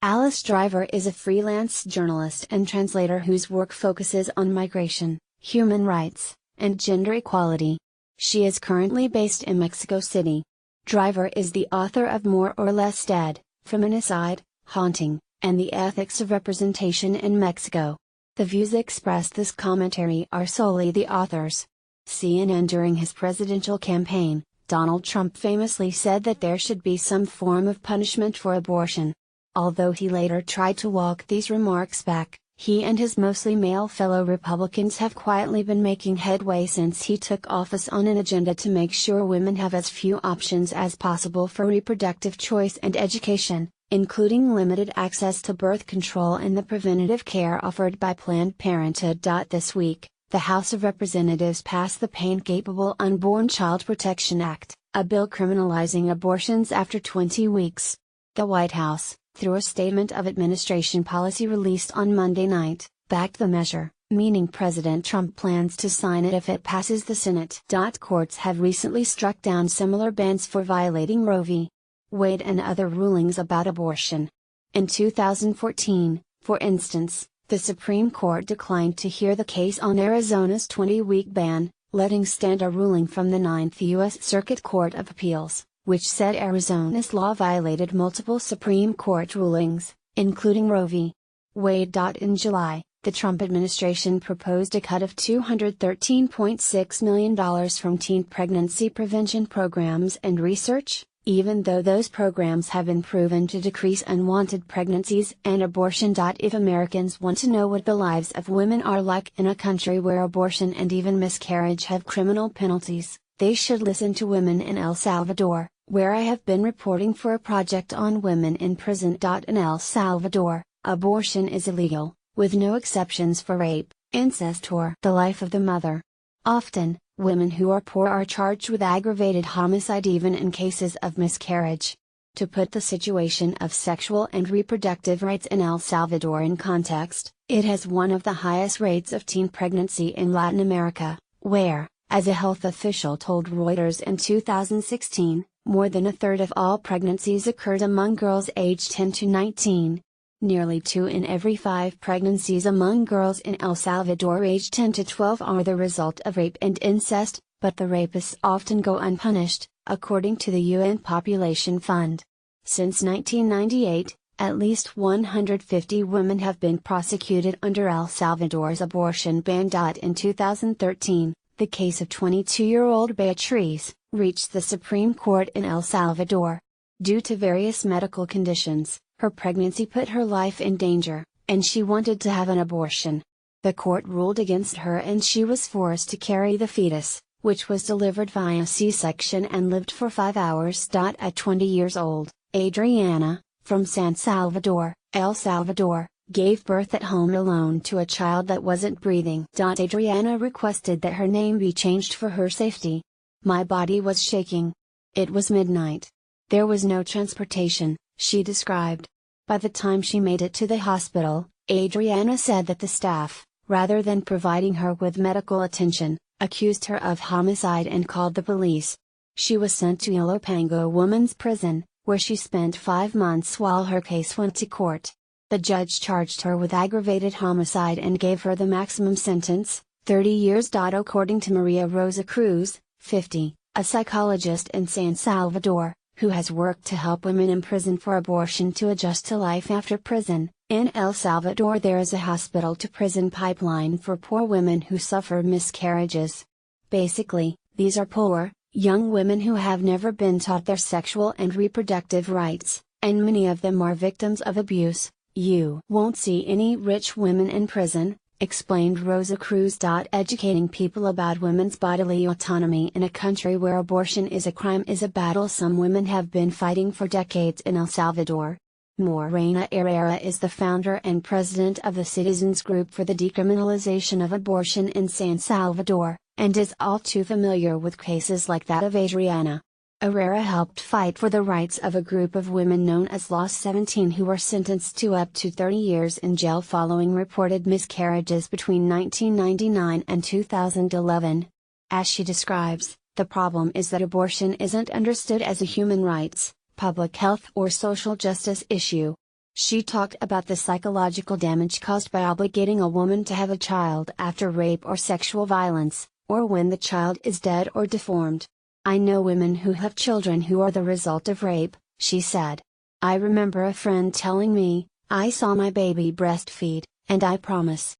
Alice Driver is a freelance journalist and translator whose work focuses on migration, human rights, and gender equality. She is currently based in Mexico City. Driver is the author of More or Less Dead, Feminicide, Haunting, and the Ethics of Representation in Mexico. The views expressed this commentary are solely the author's. CNN. During his presidential campaign, Donald Trump famously said that there should be some form of punishment for abortion. Although he later tried to walk these remarks back, he and his mostly male fellow Republicans have quietly been making headway since he took office on an agenda to make sure women have as few options as possible for reproductive choice and education, including limited access to birth control and the preventative care offered by Planned Parenthood. This week, the House of Representatives passed the Pain-Capable Unborn Child Protection Act, a bill criminalizing abortions after 20 weeks. The White House, through a statement of administration policy released on Monday night, backed the measure, meaning President Trump plans to sign it if it passes the Senate. Courts have recently struck down similar bans for violating Roe v. Wade and other rulings about abortion. In 2014, for instance, the Supreme Court declined to hear the case on Arizona's 20-week ban, letting stand a ruling from the Ninth U.S. Circuit Court of Appeals, which said Arizona's law violated multiple Supreme Court rulings, including Roe v. Wade. In July, the Trump administration proposed a cut of $213.6 million from teen pregnancy prevention programs and research, even though those programs have been proven to decrease unwanted pregnancies and abortion. If Americans want to know what the lives of women are like in a country where abortion and even miscarriage have criminal penalties, they should listen to Women in El Salvador, where I have been reporting for a project on women in prison. In El Salvador, abortion is illegal, with no exceptions for rape, incest, or the life of the mother. Often, women who are poor are charged with aggravated homicide even in cases of miscarriage. To put the situation of sexual and reproductive rights in El Salvador in context, it has one of the highest rates of teen pregnancy in Latin America, where, as a health official told Reuters in 2016, more than a third of all pregnancies occurred among girls aged 10 to 19. Nearly 2 in every 5 pregnancies among girls in El Salvador aged 10 to 12 are the result of rape and incest, but the rapists often go unpunished, according to the UN Population Fund. Since 1998, at least 150 women have been prosecuted under El Salvador's abortion ban. In 2013, the case of 22-year-old Beatriz reached the Supreme Court in El Salvador. Due to various medical conditions, her pregnancy put her life in danger, and she wanted to have an abortion. The court ruled against her and she was forced to carry the fetus, which was delivered via C-section and lived for 5 hours. At 20 years old, Adriana, from San Salvador, El Salvador, gave birth at home alone to a child that wasn't breathing. Adriana requested that her name be changed for her safety. My body was shaking. It was midnight. There was no transportation, she described. By the time she made it to the hospital, Adriana said that the staff, rather than providing her with medical attention, accused her of homicide and called the police. She was sent to Ilopango Women's Prison, where she spent 5 months while her case went to court. The judge charged her with aggravated homicide and gave her the maximum sentence, 30 years. According to Maria Rosa Cruz, 50, a psychologist in San Salvador, who has worked to help women in prison for abortion to adjust to life after prison, in El Salvador there is a hospital-to-prison pipeline for poor women who suffer miscarriages. Basically, these are poor, young women who have never been taught their sexual and reproductive rights, and many of them are victims of abuse. You won't see any rich women in prison, explained Rosa Cruz. Educating people about women's bodily autonomy in a country where abortion is a crime is a battle some women have been fighting for decades in El Salvador. Morena Herrera is the founder and president of the Citizens Group for the Decriminalization of Abortion in San Salvador, and is all too familiar with cases like that of Adriana. Herrera helped fight for the rights of a group of women known as Los 17 who were sentenced to up to 30 years in jail following reported miscarriages between 1999 and 2011. As she describes, the problem is that abortion isn't understood as a human rights, public health or social justice issue. She talked about the psychological damage caused by obligating a woman to have a child after rape or sexual violence, or when the child is dead or deformed. "I know women who have children who are the result of rape," she said. "I remember a friend telling me, 'I saw my baby breastfeed, and I promise,